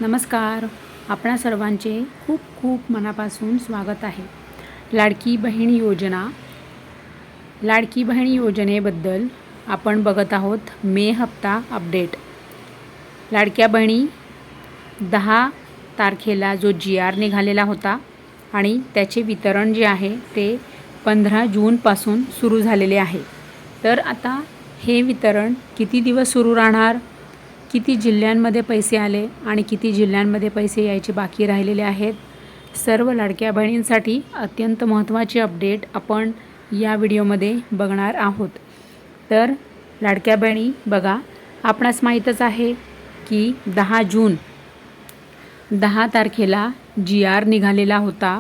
नमस्कार. आपणा सर्वांचे खूप खूप मनापासून स्वागत आहे. लाडकी बहीण योजना. लाडकी बहीण योजनेबद्दल आपण बघत आहोत मे हप्ता अपडेट. लाडक्या बहिणी 10 तारखेला जो GR निघालेला होता आणि त्याचे वितरण जे आहे ते 15 जूनपासून सुरू झालेले आहे. तर आता हे वितरण किती दिवस सुरू राहणार, किती जिल्ह्यांमध्ये पैसे आले आणि किती जिल्ह्यांमध्ये पैसे यायचे बाकी राहिलेले आहेत, सर्व लाडक्या बहिणींसाठी अत्यंत महत्त्वाचे अपडेट आपण या व्हिडिओमध्ये बघणार आहोत. तर लाडक्या बहिणी बघा, आपणास माहीतच आहे की 10 तारखेला GR निघालेला होता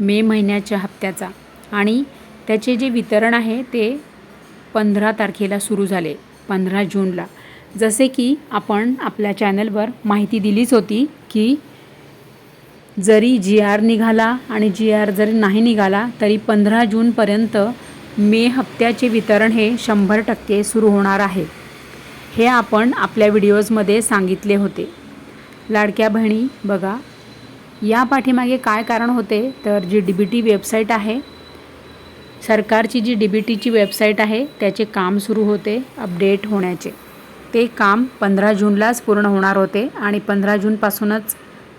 मे महिन्याच्या हप्त्याचा आणि त्याचे जे वितरण आहे ते 15 तारखेला सुरू झाले, 15 जूनला. जसे की आपण आपल्या चॅनलवर माहिती दिलीच होती की जरी GR निघाला आणि GR जरी नाही निघाला तरी 15 जूनपर्यंत मे हप्त्याचे वितरण हे 100% सुरू होणार आहे. हे आपण आपल्या व्हिडिओजमध्ये सांगितले होते. लाडक्या बहिणी बघा, या पाठीमागे काय कारण होते, तर जी DBT वेबसाईट आहे, सरकारची जी DBTची वेबसाईट आहे त्याचे काम सुरू होते अपडेट होण्याचे. ते काम 15 जूनलाच पूर्ण होणार होते आणि 15 जूनपासूनच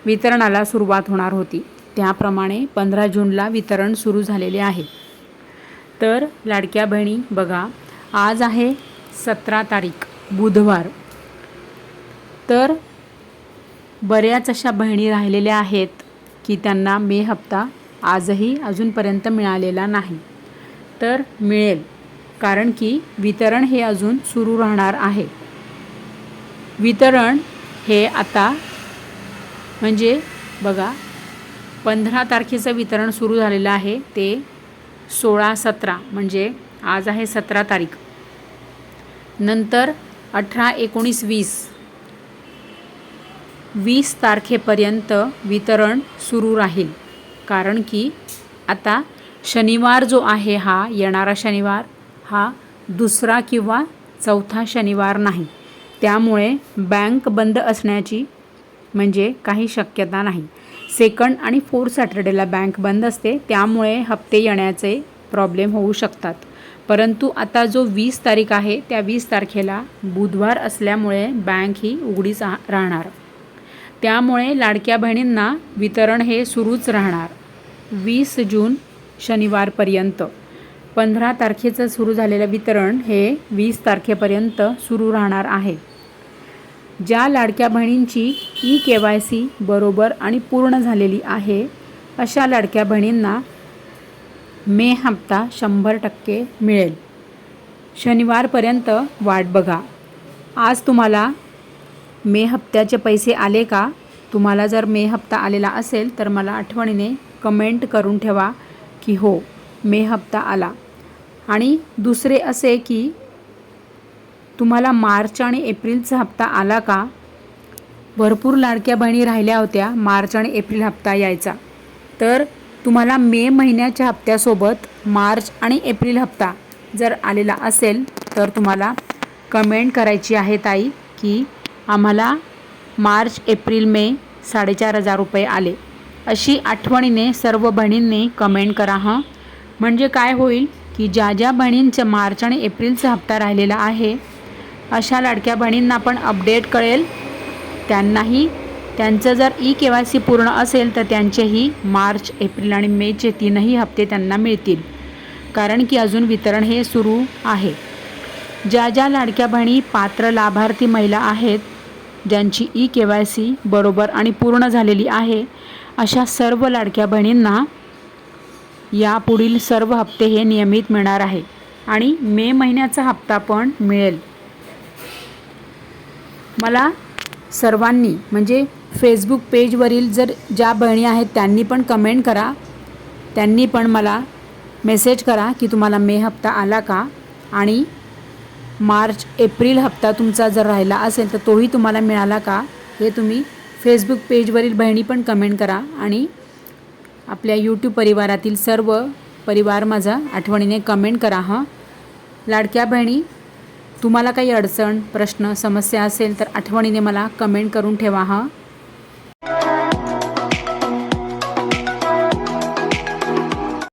वितरणाला सुरुवात होणार होती. त्याप्रमाणे 15 जूनला वितरण सुरू झालेले आहे. तर लाडक्या बहिणी बघा, आज आहे 17 तारीख बुधवार. तर बऱ्याच अशा बहिणी राहिलेल्या आहेत की त्यांना मे हप्ता आजही अजूनपर्यंत मिळालेला नाही. तर मिळेल, कारण की वितरण हे अजून सुरू राहणार आहे. वितरण हे आता म्हणजे बघा, 15 तारखेचं वितरण सुरू झालेलं आहे. ते 16-17 म्हणजे आज आहे 17 तारीख, नंतर 18-19-20 तारखेपर्यंत वितरण सुरू राहील. कारण की आता शनिवार जो आहे, हा येणारा शनिवार हा दुसरा किंवा चौथा शनिवार नाही. त्यामुळे बँक बंद असण्याची म्हणजे काही शक्यता नाही. सेकंड आणि फोर्थ सॅटर्डेला बँक बंद असते, त्यामुळे हप्ते येण्याचे प्रॉब्लेम होऊ शकतात. परंतु आता जो 20 तारीख आहे त्या 20 तारखेला बुधवार असल्यामुळे बँक ही उघडीच राहणार. त्यामुळे लाडक्या बहिणींना वितरण हे सुरूच राहणार 20 जून शनिवारपर्यंत. 15 तारखेचं सुरू झालेलं वितरण हे 20 तारखेपर्यंत सुरू राहणार आहे. ज्या लाडक्या बहिणींची eKYC बरोबर आणि पूर्ण झालेली आहे, अशा लाडक्या बहिणींना मे हप्ता 100% मिळेल. शनिवारपर्यंत वाट बघा. आज तुम्हाला मे हप्त्याचे पैसे आले का? तुम्हाला जर मे हप्ता आलेला असेल तर मला आठवणीने कमेंट करून ठेवा की हो, मे हप्ता आला. आणि दुसरे असे की तुम्हाला मार्च आणि एप्रिलचा हप्ता आला का? भरपूर लाडक्या बहिणी राहिल्या होत्या मार्च आणि एप्रिल हप्ता यायचा. तर तुम्हाला मे महिन्याच्या हप्त्यासोबत मार्च आणि एप्रिल हप्ता जर आलेला असेल तर तुम्हाला कमेंट करायची आहे ताई की आम्हाला मार्च एप्रिल मे 4,500 रुपये आले. अशी आठवणीने सर्व बहिणींनी कमेंट करा हं. म्हणजे काय होईल की ज्या ज्या बहिणींचं मार्च आणि एप्रिलचा हप्ता राहिलेला आहे, अशा लाडक्या बहिणींना पण अपडेट कळेल. त्यांनाही त्यांचं जर eKYC पूर्ण असेल तर त्यांचेही मार्च, एप्रिल आणि मेचे 3ही हप्ते त्यांना मिळतील. कारण की अजून वितरण हे सुरू आहे. ज्या ज्या लाडक्या बहिणी पात्र लाभार्थी महिला आहेत, ज्यांची eKYC बरोबर आणि पूर्ण झालेली आहे, अशा सर्व लाडक्या बहिणींना यापुढील सर्व हप्ते हे नियमित मिळणार आहे आणि मे महिन्याचा हप्ता पण मिळेल. मला सर्वांनी म्हणजे फेसबुक पेजवरील जर ज्या बहिणी आहेत त्यांनी पण कमेंट करा. त्यांनी पण मला मेसेज करा की तुम्हाला मे हप्ता आला का, आणि मार्च एप्रिल हप्ता तुमचा जर राहिला असेल तर तोही तुम्हाला मिळाला का, हे तुम्ही फेसबुक पेजवरील बहिणी पण कमेंट करा. आणि आपल्या यूट्यूब परिवारातील सर्व परिवार माझा आठवणीने कमेंट करा हं. लाडक्या बहिणी, तुम्हाला काही अडचण, प्रश्न, समस्या असेल तर आठवणीने मला कमेंट करून ठेवा हं.